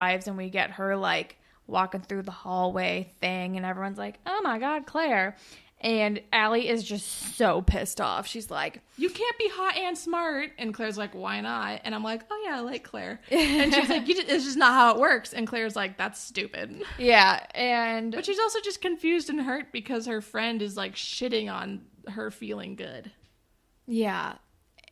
arrives and we get her like walking through the hallway thing and everyone's like, oh my God, Claire. And Alli is just so pissed off. She's like, you can't be hot and smart. And Claire's like, why not? And I'm like, oh yeah, I like Claire. And she's like, it's just not how it works. And Claire's like, that's stupid. Yeah. But she's also just confused and hurt because her friend is like shitting on her feeling good. Yeah.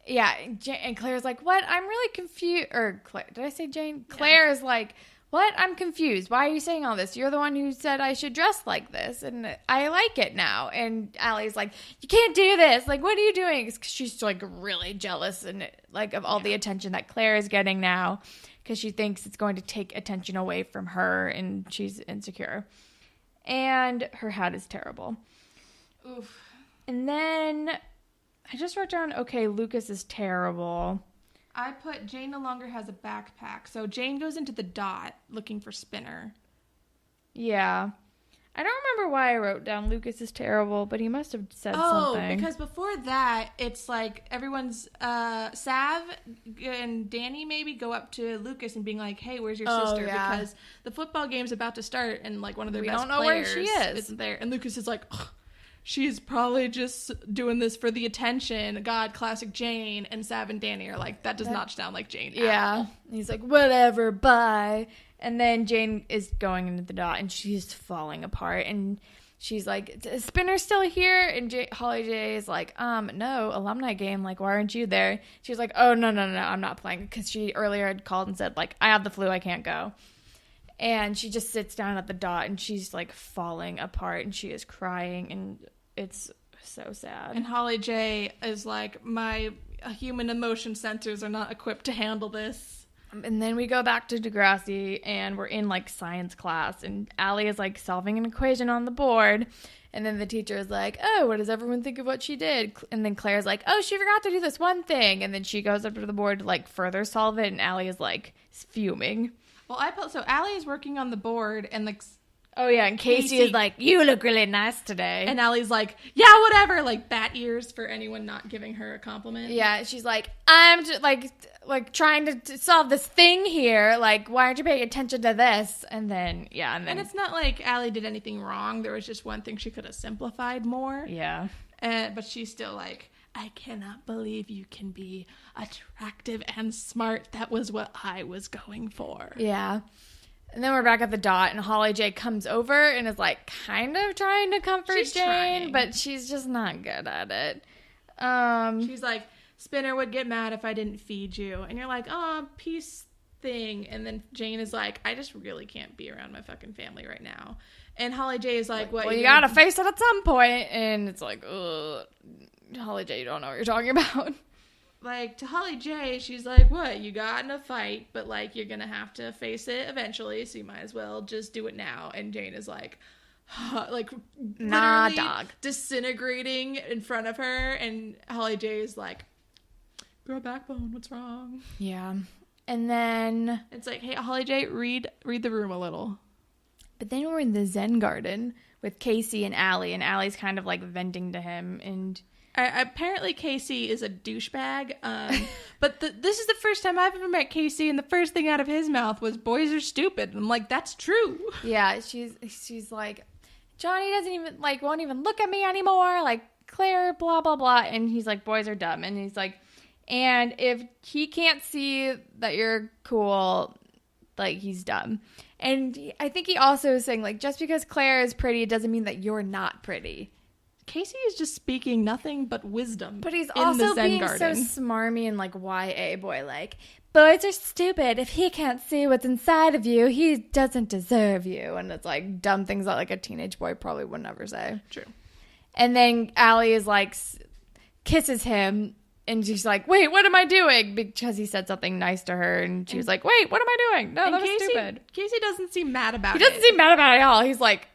Yeah. And Claire's like, what? I'm really confused. Or Claire, did I say Jane? Yeah. Claire is like, what? I'm confused. Why are you saying all this? You're the one who said I should dress like this, and I like it now. And Alli's like, you can't do this. Like, what are you doing? She's like really jealous and like of all the attention that Claire is getting now because she thinks it's going to take attention away from her, and she's insecure. And her hat is terrible. Oof. And then I just wrote down, okay, Lucas is terrible. I put Jane no longer has a backpack. So Jane goes into the dot looking for Spinner. Yeah. I don't remember why I wrote down Lucas is terrible, but he must have said something. Oh, because before that, it's like everyone's, Sav and Danny maybe go up to Lucas and being like, hey, where's your sister? Yeah. Because the football game's about to start and like one of their best don't know players where she is. isn't there. And Lucas is like, she's probably just doing this for the attention. God, classic Jane. And Sav and Danny are like, that does not sound like Jane at all. He's like, whatever, bye. And then Jane is going into the dot, and she's falling apart. And she's like, is Spinner still here? And Holly J is like, no, alumni game. Like, why aren't you there? She's like, oh, no, I'm not playing. Because she earlier had called and said, like, I have the flu, I can't go. And she just sits down at the dot, and she's, like, falling apart, and she is crying, and it's so sad. And Holly J is like, my human emotion sensors are not equipped to handle this. And then we go back to Degrassi, and we're in, like, science class, and Alli is, like, solving an equation on the board, and then the teacher is like, oh, what does everyone think of what she did? And then Claire's like, oh, she forgot to do this one thing, and then she goes up to the board to, like, further solve it, and Alli is, like, fuming. Well, so Alli is working on the board, and, like, oh, yeah, and Casey is like, you look really nice today. And Allie's like, yeah, whatever. Like, bat ears for anyone not giving her a compliment. Yeah, she's like, I'm just, like trying to solve this thing here. Like, why aren't you paying attention to this? And then, yeah. And it's not like Alli did anything wrong. There was just one thing she could have simplified more. Yeah. But she's still like, I cannot believe you can be attractive and smart. That was what I was going for. Yeah. And then we're back at the dot, and Holly J comes over and is, like, kind of trying to comfort Jane, but she's just not good at it. She's like, Spinner would get mad if I didn't feed you. And you're like, oh, peace thing. And then Jane is like, I just really can't be around my fucking family right now. And Holly J is like, what? Well, you gotta face it at some point. And it's like, ugh. Holly J, you don't know what you're talking about. Like, to Holly J, she's like, what? You got in a fight, but, like, you're gonna have to face it eventually, so you might as well just do it now. And Jane is like, like, nah, literally dog. disintegrating in front of her. And Holly J is like, grow a backbone, what's wrong? Yeah. And then it's like, hey, Holly J, read the room a little. But then we're in the Zen garden with Casey and Alli, and Allie's kind of, like, venting to him, and apparently Casey is a douchebag, but this is the first time I've ever met Casey, and the first thing out of his mouth was, boys are stupid. And I'm like, that's true. Yeah, she's like, Johnny doesn't even, like, won't even look at me anymore, like, Claire, blah, blah, blah, and he's like, boys are dumb, and he's like, and if he can't see that you're cool, like, he's dumb. And I think he also is saying, like, just because Claire is pretty doesn't mean that you're not pretty. Casey is just speaking nothing but wisdom. But he's also being so smarmy and, like, YA boy, like, boys are stupid. If he can't see what's inside of you, he doesn't deserve you. And it's, like, dumb things that, like, a teenage boy probably would never say. True. And then Alli is, like, kisses him, and she's like, wait, what am I doing? Because he said something nice to her, and she was like, wait, what am I doing? No, that was stupid. Casey doesn't seem mad about it. He doesn't seem mad about it at all. He's, like,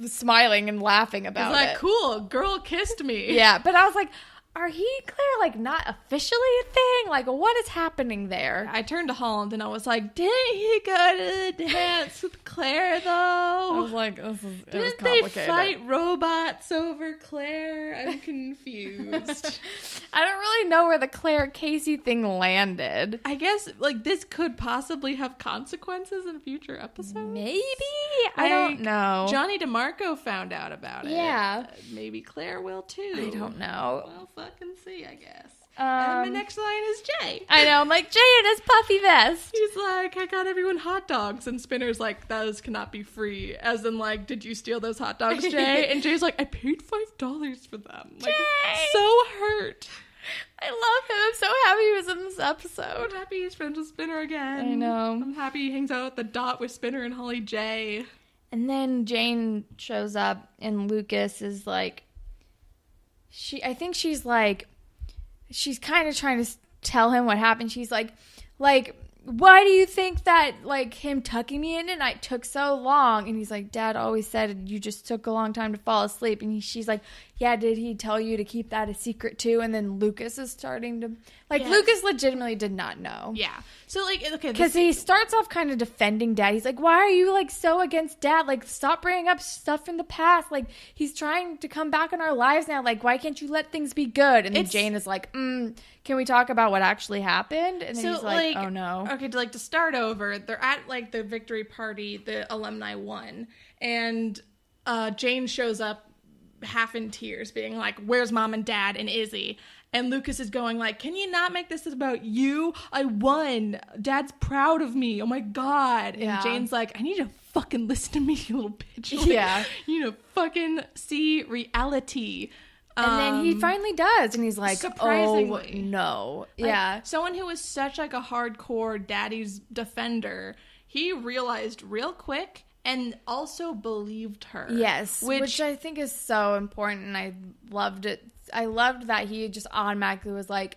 smiling and laughing about it. He's like, cool, girl kissed me. Yeah, but I was like, are he and Claire, like, not officially a thing? Like, what is happening there? I turned to Holland and I was like, didn't he go to the dance with Claire, though? I was like, didn't they fight robots over Claire? I'm confused. I don't really know where the Claire Casey thing landed. I guess, like, this could possibly have consequences in future episodes. Maybe? I don't know. Johnny DeMarco found out about it. Yeah. Maybe Claire will, too. I don't know. We'll fucking see, I guess. And the next line is Jay. I know. I'm like, Jay in his puffy vest. He's like, I got everyone hot dogs. And Spinner's like, those cannot be free. As in, like, did you steal those hot dogs, Jay? And Jay's like, I paid $5 for them. Like, Jay! So hurt. I love him. I'm so happy he was in this episode. I'm happy he's friends with Spinner again. I know. I'm happy he hangs out at the Dot with Spinner and Holly J. And then Jane shows up and Lucas is like, I think she's like, she's kind of trying to tell him what happened. She's like, why do you think that, like, him tucking me in tonight took so long? And he's like, Dad always said you just took a long time to fall asleep. And she's like, yeah, did he tell you to keep that a secret too? And then Lucas is starting to, like, yes. Lucas legitimately did not know. Yeah. So, like, okay. Because he starts off kind of defending Dad. He's like, why are you, like, so against Dad? Like, stop bringing up stuff from the past. Like, he's trying to come back in our lives now. Like, why can't you let things be good? And then Jane is like, can we talk about what actually happened? And then he's like, oh, no. Okay, to start over, they're at, like, the victory party, the alumni won. And Jane shows up half in tears, being like, where's Mom and Dad and Izzy? And Lucas is going like, can you not make this about you? I won. Dad's proud of me. Oh my God. And Jane's like, I need you to fucking listen to me, you little bitch. Like, yeah. You know, fucking see reality. And then he finally does. And he's like, surprisingly. Oh, no. Like, yeah. Someone who was such like a hardcore daddy's defender, he realized real quick and also believed her. Yes. Which I think is so important. And I loved it. I loved that he just automatically was like,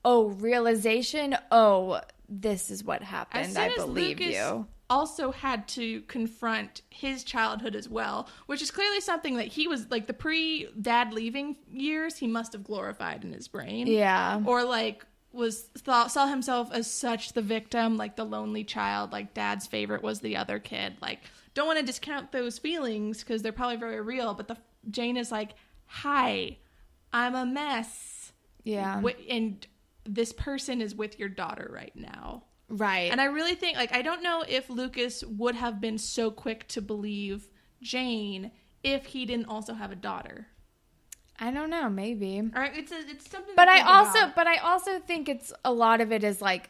oh, realization. Oh, this is what happened. I believe you. Also had to confront his childhood as well, which is clearly something that he was like the pre-dad leaving years. He must have glorified in his brain. Yeah. Or like saw himself as such the victim, like the lonely child, like Dad's favorite was the other kid. Like, don't want to discount those feelings because they're probably very real. But Jane is like, hi, I'm a mess. Yeah. And this person is with your daughter right now. Right. And I really think, like, I don't know if Lucas would have been so quick to believe Jane if he didn't also have a daughter. I don't know, maybe. All right, it's something. But I also think it's a lot of it is like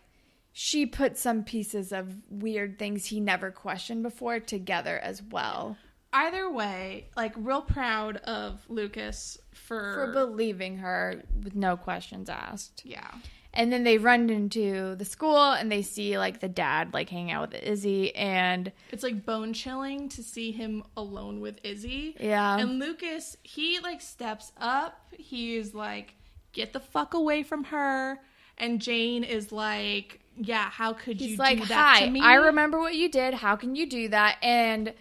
she put some pieces of weird things he never questioned before together as well. Either way, like, real proud of Lucas for believing her with no questions asked. Yeah. And then they run into the school and they see, like, the dad, like, hanging out with Izzy. And it's, like, bone chilling to see him alone with Izzy. Yeah. And Lucas, he, like, steps up. He's like, get the fuck away from her. And Jane is like, yeah, how could you do that to me? Hi, I remember what you did. How can you do that? And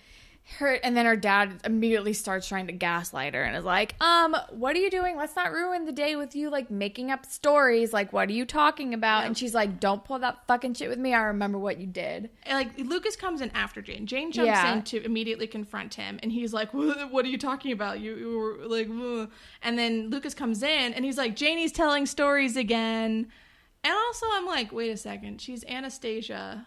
then her dad immediately starts trying to gaslight her and is like, what are you doing? Let's not ruin the day with you, like, making up stories. Like, what are you talking about? Yeah. And she's like, don't pull that fucking shit with me. I remember what you did. And, like, Lucas comes in after Jane. Jane jumps in to immediately confront him. And he's like, what are you talking about? You were like, ugh. And then Lucas comes in and he's like, Janie's telling stories again. And also I'm like, wait a second. She's Anastasia.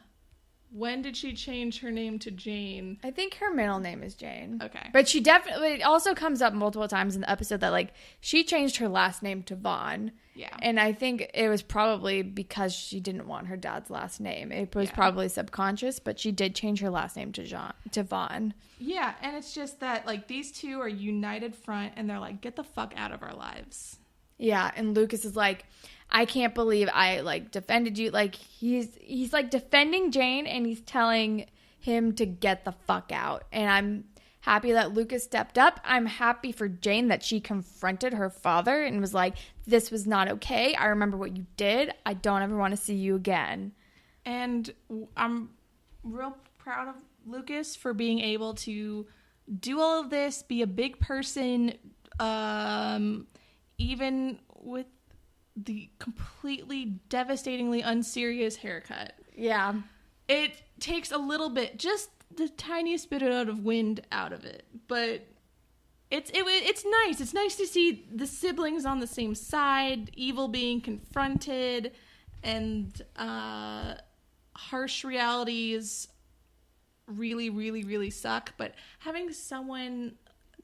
When did she change her name to Jane? I think her middle name is Jane. Okay. But she definitely, it also comes up multiple times in the episode that, like, she changed her last name to Vaughn. Yeah. And I think it was probably because she didn't want her dad's last name. It was probably subconscious, but she did change her last name to Vaughn. Yeah, and it's just that, like, these two are united front, and they're like, get the fuck out of our lives. Yeah, and Lucas is like, I can't believe I, like, defended you. Like, he's like, defending Jane, and he's telling him to get the fuck out. And I'm happy that Lucas stepped up. I'm happy for Jane that she confronted her father and was like, this was not okay. I remember what you did. I don't ever want to see you again. And I'm real proud of Lucas for being able to do all of this, be a big person, even with the completely devastatingly unserious haircut. Yeah. It takes a little bit, just the tiniest bit of wind out of it. But it's nice. It's nice to see the siblings on the same side, evil being confronted, and harsh realities really, really, really suck. But having someone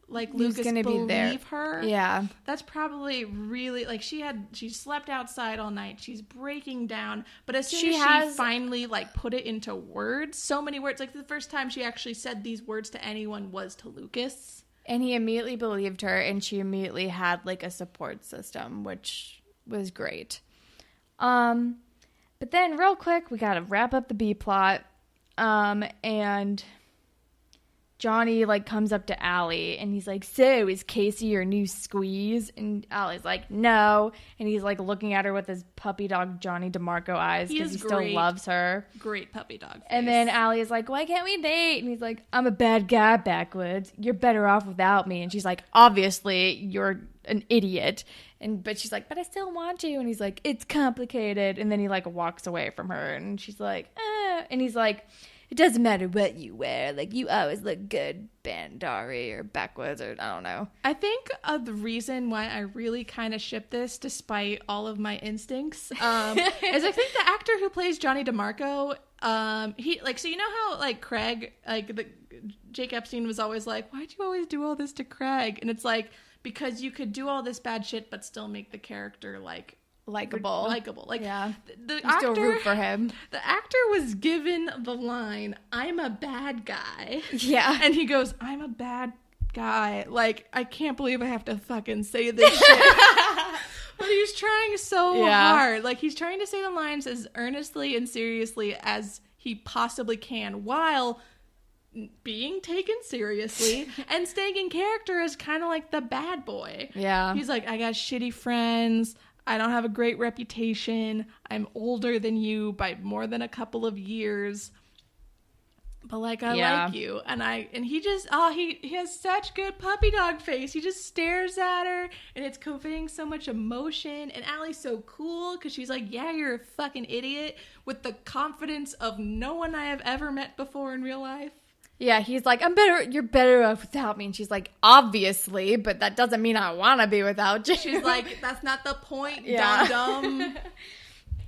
like Lucas believe her, yeah, that's probably really, like, she slept outside all night, she's breaking down, but as soon as she finally like put it into words, so many words, like the first time she actually said these words to anyone was to Lucas, and he immediately believed her, and she immediately had like a support system, which was great. But then real quick, we gotta wrap up the B plot, and Johnny, like, comes up to Alli, and he's like, so, is Casey your new squeeze? And Allie's like, no. And he's, like, looking at her with his puppy dog Johnny DeMarco eyes because he still loves her. Great puppy dog face. And then Alli is like, why can't we date? And he's like, I'm a bad guy, Backwoods. You're better off without me. And she's like, obviously, you're an idiot. But she's like, but I still want you. And he's like, it's complicated. And then he, like, walks away from her. And she's like, eh. And he's like, it doesn't matter what you wear. Like, you always look good, Bandari or Backwoods, or I don't know. I think the reason why I really kind of ship this, despite all of my instincts, is I think the actor who plays Johnny DeMarco, he, like, so you know how, like, Craig, like, Jake Epstein was always like, why'd you always do all this to Craig? And it's like, because you could do all this bad shit, but still make the character, like, likable. Like, yeah, the you actor, still root for him. The actor was given the line, I'm a bad guy. Yeah. And he goes, I'm a bad guy. Like, I can't believe I have to fucking say this shit. But he's trying so hard. Like, he's trying to say the lines as earnestly and seriously as he possibly can, while being taken seriously and staying in character as kind of like the bad boy. Yeah. He's like, I got shitty friends. I don't have a great reputation. I'm older than you by more than a couple of years. But, like, I like you. And he just, he has such good puppy dog face. He just stares at her, and it's conveying so much emotion. And Allie's so cool because she's like, yeah, you're a fucking idiot, with the confidence of no one I have ever met before in real life. Yeah, he's like, you're better off without me. And she's like, obviously, but that doesn't mean I want to be without you. She's like, that's not the point, dumb.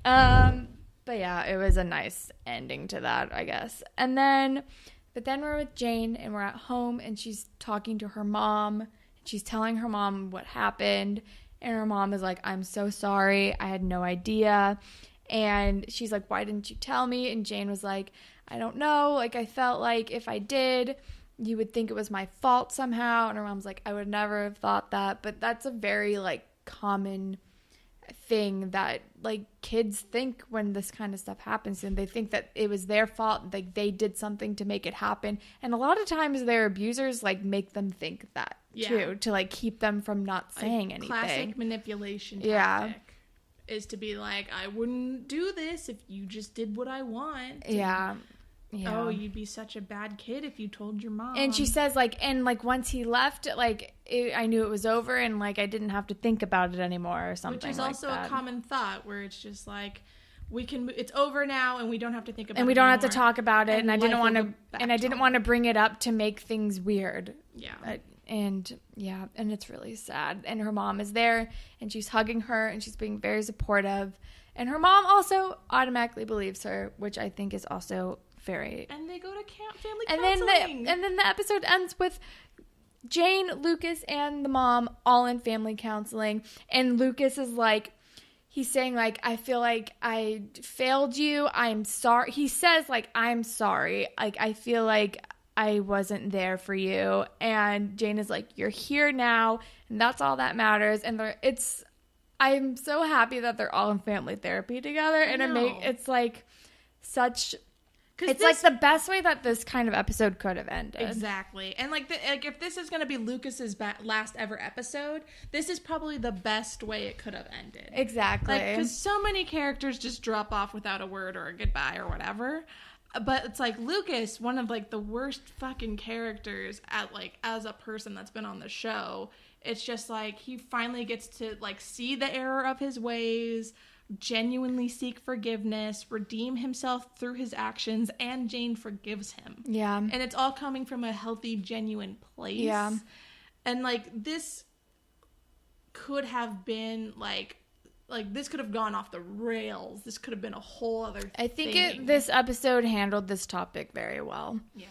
But yeah, it was a nice ending to that, I guess. But then we're with Jane, and we're at home, and she's talking to her mom. She's telling her mom what happened, and her mom is like, I'm so sorry. I had no idea. And she's like, why didn't you tell me? And Jane was like, I don't know. Like, I felt like if I did, you would think it was my fault somehow. And her mom's like, I would never have thought that. But that's a very, like, common thing that, like, kids think when this kind of stuff happens. And they think that it was their fault. Like, they did something to make it happen. And a lot of times their abusers, like, make them think that, too. To, like, keep them from not saying anything. Classic manipulation tactic is to be like, I wouldn't do this if you just did what I want. Yeah. Oh, you'd be such a bad kid if you told your mom. And she says, like, and, like, once he left, like, I knew it was over, and, like, I didn't have to think about it anymore or something. Which is like also that. a common thought, where it's just like, it's over now, and we don't have to think about it. And we don't anymore. have to talk about it, and I didn't want to bring it up to make things weird. Yeah. And it's really sad. And her mom is there, and she's hugging her, and she's being very supportive. And her mom also automatically believes her, which I think is also very... And they go to family counseling. And then the episode ends with Jane, Lucas, and the mom all in family counseling. And Lucas is like, he's saying, like, I feel like I failed you. I'm sorry. He says, like, I'm sorry. Like, I feel like I wasn't there for you. And Jane is like, you're here now, and that's all that matters. And I'm so happy that they're all in family therapy together. And it's like such... It's like the best way that this kind of episode could have ended. Exactly. And like if this is going to be Lucas's last ever episode, this is probably the best way it could have ended. Exactly. Like, because so many characters just drop off without a word or a goodbye or whatever. But it's like Lucas, one of like the worst fucking characters as a person that's been on the show, It's just like he finally gets to like see the error of his ways, genuinely seek forgiveness, redeem himself through his actions, and Jane forgives him. Yeah. And it's all coming from a healthy, genuine place. Yeah. And like this could have been like this could have gone off the rails. This could have been a whole other thing. I think this episode handled this topic very well. Yeah.